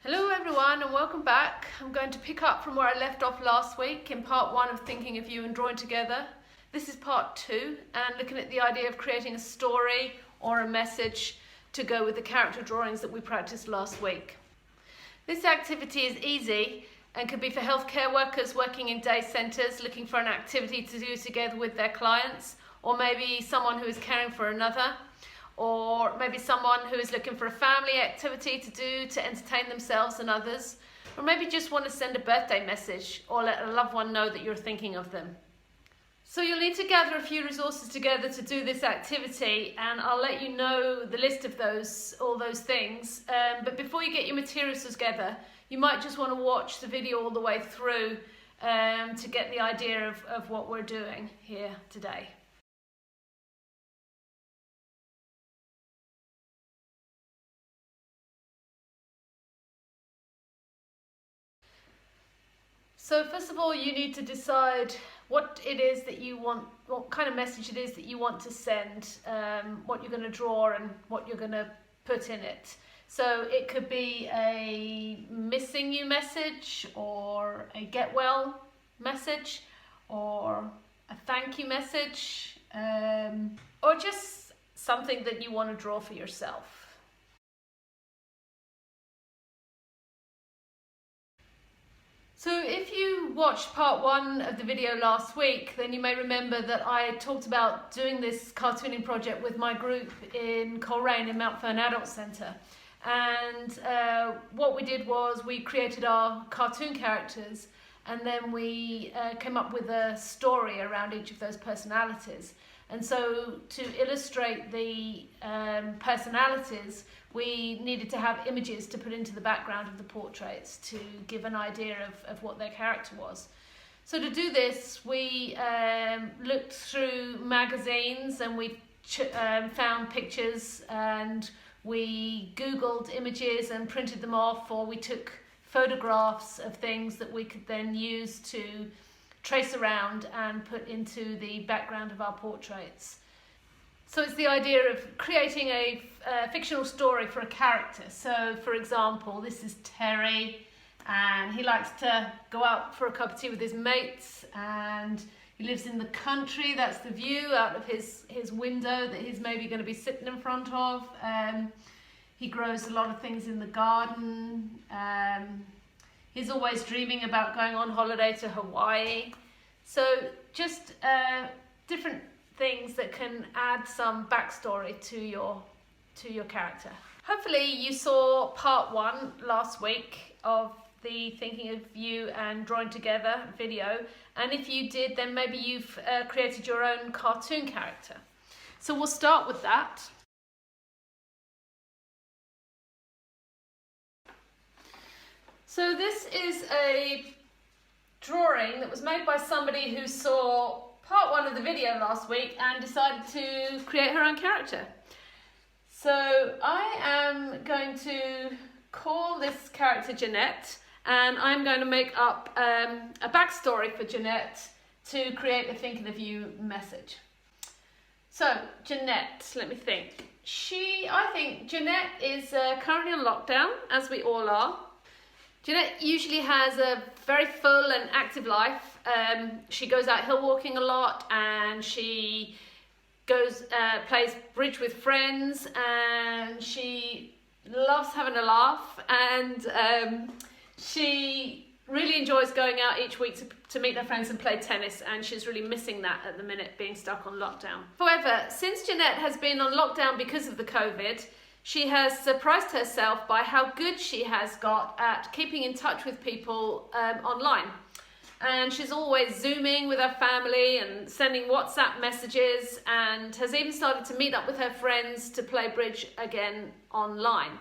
Hello everyone and welcome back. I'm going to pick up from where I left off last week in part 1 of Thinking of You and Drawing Together. This is part 2 and looking at the idea of creating a story or a message to go with the character drawings that we practiced last week. This activity is easy and can be for healthcare workers working in day centres looking for an activity to do together with their clients, or maybe someone who is caring for another, or maybe someone who is looking for a family activity to do to entertain themselves and others, or maybe just want to send a birthday message or let a loved one know that you're thinking of them. So you'll need to gather a few resources together to do this activity, and I'll let you know the list of all those things. But before you get your materials together, you might just want to watch the video all the way through to get the idea of what we're doing here today. So first of all, you need to decide what it is that you want, what kind of message it is that you want to send, what you're going to draw and what you're going to put in it. So it could be a missing you message, or a get well message, or a thank you message, or just something that you want to draw for yourself. So if you watched part 1 of the video last week, then you may remember that I talked about doing this cartooning project with my group in Coleraine in Mount Fern Adult Centre. And what we did was we created our cartoon characters, and then we came up with a story around each of those personalities. And so to illustrate the personalities, we needed to have images to put into the background of the portraits to give an idea of what their character was. So to do this, we looked through magazines, and we found pictures, and we Googled images and printed them off, or we took photographs of things that we could then use to trace around and put into the background of our portraits. So it's the idea of creating a fictional story for a character. So for example, this is Terry, and he likes to go out for a cup of tea with his mates, and he lives in the country. That's the view out of his window that he's maybe going to be sitting in front of. He grows a lot of things in the garden. He's always dreaming about going on holiday to Hawaii. So just different things that can add some backstory to your character. Hopefully you saw part 1 last week of the Thinking of You and Drawing Together video, and if you did, then maybe you've created your own cartoon character. So we'll start with that. So this is a drawing that was made by somebody who saw part 1 of the video last week and decided to create her own character. So I am going to call this character Jeanette, and I'm going to make up a backstory for Jeanette to create a Thinking of You message. So Jeanette, let me think. I think Jeanette is currently on lockdown, as we all are. Jeanette usually has a very full and active life. She goes out hill walking a lot, and she plays bridge with friends, and she loves having a laugh, and she really enjoys going out each week to meet her friends and play tennis, and she's really missing that at the minute, being stuck on lockdown. However, since Jeanette has been on lockdown because of the COVID, she has surprised herself by how good she has got at keeping in touch with people online. And she's always Zooming with her family and sending WhatsApp messages, and has even started to meet up with her friends to play bridge again online.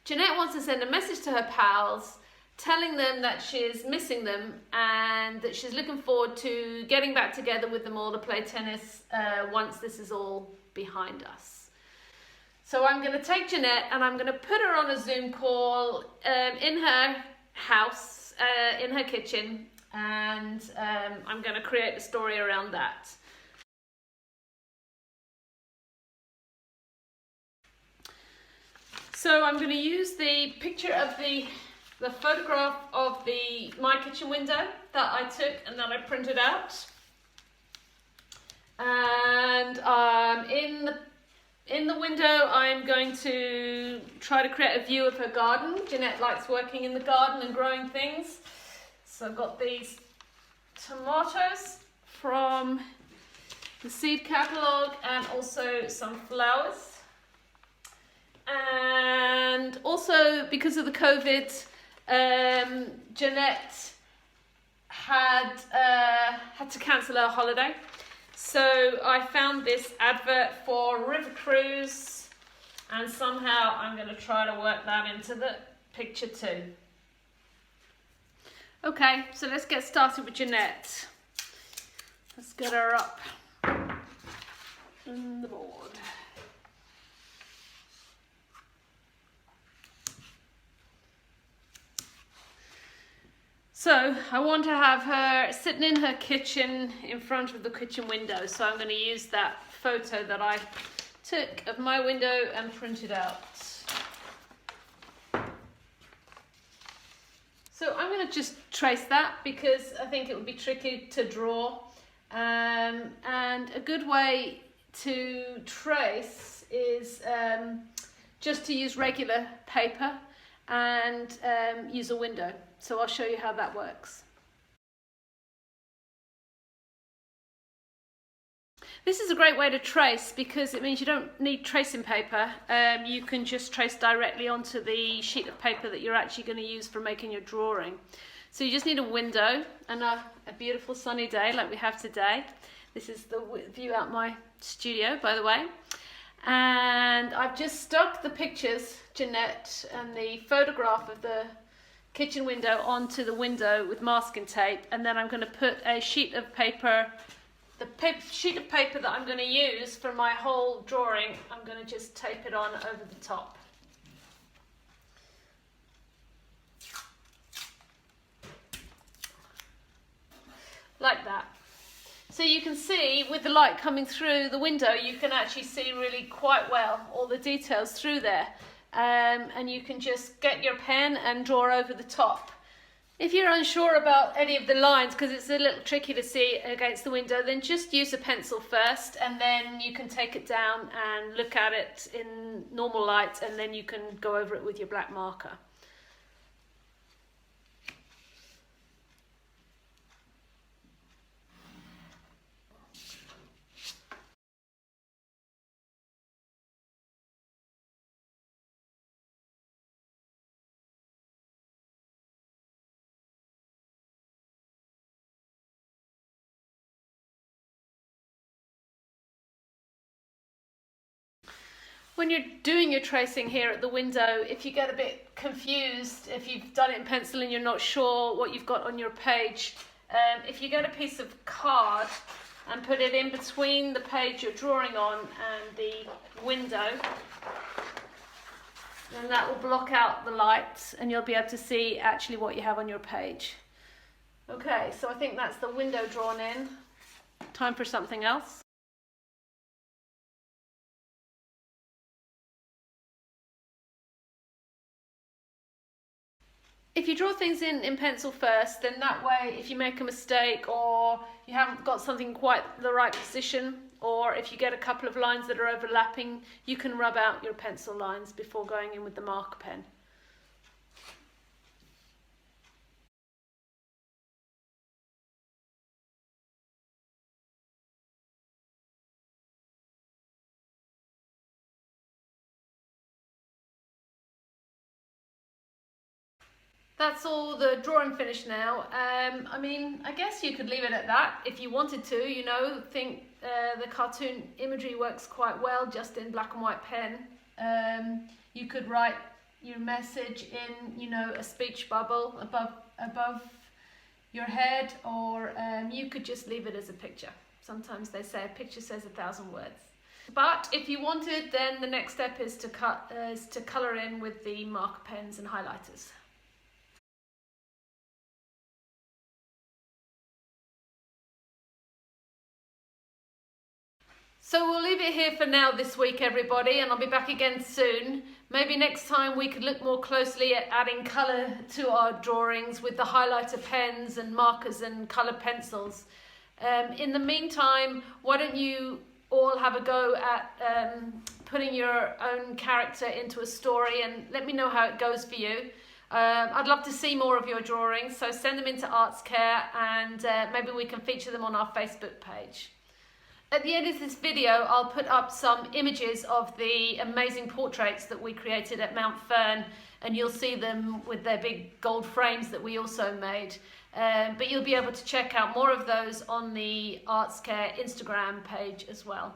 Jeanette wants to send a message to her pals, telling them that she's missing them and that she's looking forward to getting back together with them all to play tennis once this is all behind us. So I'm going to take Jeanette and I'm going to put her on a Zoom call in her house, in her kitchen, and I'm going to create a story around that. So I'm going to use the picture of the photograph of my kitchen window that I took and that I printed out. And in the window I'm going to try to create a view of her garden. Jeanette likes working in the garden and growing things. So I've got these tomatoes from the seed catalogue and also some flowers. And also, because of the COVID, Jeanette had to cancel her holiday. So I found this advert for River Cruise, and somehow I'm going to try to work that into the picture too. Okay, so let's get started with Jeanette. Let's get her up on the board. So I want to have her sitting in her kitchen in front of the kitchen window. So I'm going to use that photo that I took of my window and printed out. So I'm going to just trace that because I think it would be tricky to draw. And a good way to trace is just to use regular paper and use a window. So I'll show you how that works. This is a great way to trace because it means you don't need tracing paper. You can just trace directly onto the sheet of paper that you're actually going to use for making your drawing. So you just need a window and a beautiful sunny day like we have today. This is the view out my studio, by the way. And I've just stuck the pictures, Jeanette, and the photograph of the kitchen window onto the window with masking tape, and then I'm going to put a sheet of paper, sheet of paper that I'm going to use for my whole drawing, I'm going to just tape it on over the top. Like that. So you can see with the light coming through the window, you can actually see really quite well all the details through there. And you can just get your pen and draw over the top. If you're unsure about any of the lines, because it's a little tricky to see against the window, then just use a pencil first, and then you can take it down and look at it in normal light, and then you can go over it with your black marker. When you're doing your tracing here at the window, if you get a bit confused, if you've done it in pencil and you're not sure what you've got on your page, if you get a piece of card and put it in between the page you're drawing on and the window, then that will block out the light and you'll be able to see actually what you have on your page. Okay, so I think that's the window drawn in. Time for something else. If you draw things in pencil first, then that way if you make a mistake or you haven't got something quite the right position, or if you get a couple of lines that are overlapping, you can rub out your pencil lines before going in with the marker pen. That's all the drawing finished now. I mean, I guess you could leave it at that if you wanted to, you know, think the cartoon imagery works quite well just in black and white pen. You could write your message in, you know, a speech bubble above your head, or you could just leave it as a picture. Sometimes they say a picture says 1,000 words. But if you wanted, then the next step is to colour in with the marker pens and highlighters. So we'll leave it here for now this week, everybody, and I'll be back again soon. Maybe next time we could look more closely at adding colour to our drawings with the highlighter pens and markers and coloured pencils. In the meantime, why don't you all have a go at putting your own character into a story, and let me know how it goes for you. I'd love to see more of your drawings, so send them into Arts Care, and maybe we can feature them on our Facebook page. At the end of this video, I'll put up some images of the amazing portraits that we created at Mount Fern, and you'll see them with their big gold frames that we also made. But you'll be able to check out more of those on the Arts Care Instagram page as well.